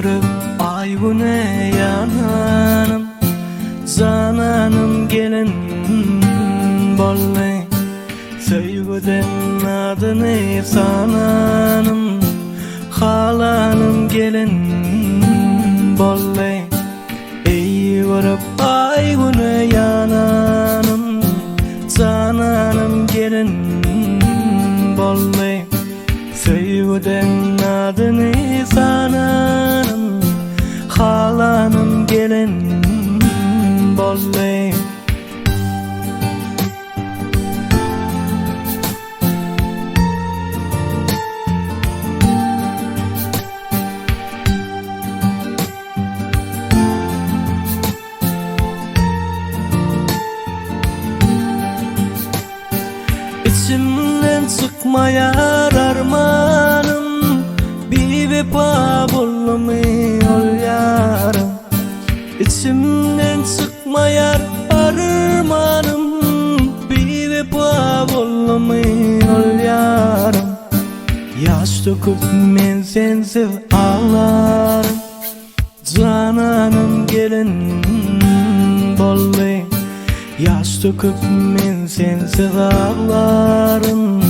varıp ay güne yananım, zananım gelin bollay. Sevgiden adını sananım, halanım gelin bollay. Ey varıp ay güne yananım, zananım gelin bollay. Sevgiden adını sananım, halanım gelin bollay. İçimden çıkmayar armanım, bir vefa bulmuyor yarım. İçimden çıkmayar armanım, bir vefa bulmuyor yarım. Yaş döküp men sensiz ağlarım, cananım gelin bollay. Yaş döküp men sensiz ağlarım,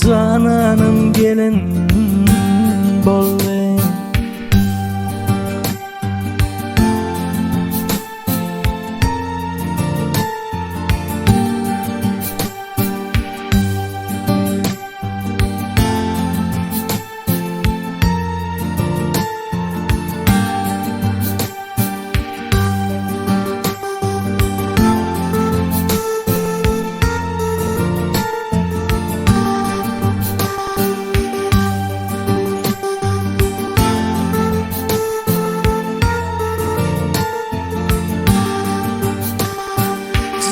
cananım gelin bollay.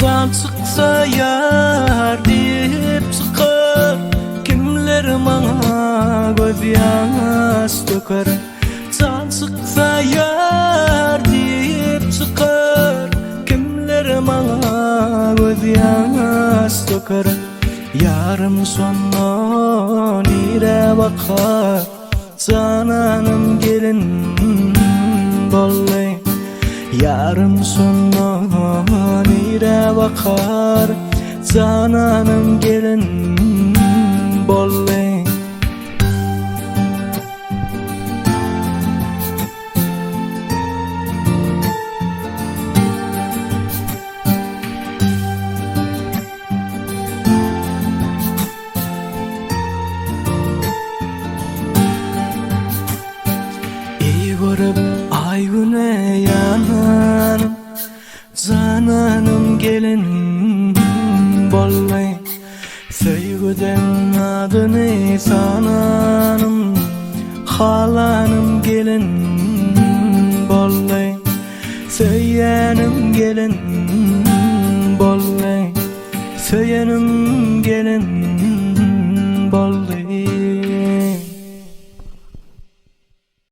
Zan çıksa yar deyip çıkar, kimler bana göz yaş döker. Zan çıksa yar deyip çıkar, kimler bana göz yaş döker. Yarım sonra nire bakar, cananım gelin bollay. Yarım sonra nire bakar, cananım gelin bollay. Ey varıp ay güne yananım, cananım gelin bollay. Sevgiden adını sananım, halanım gelin bollay. Söylenim gelin bollay, söylenim gelin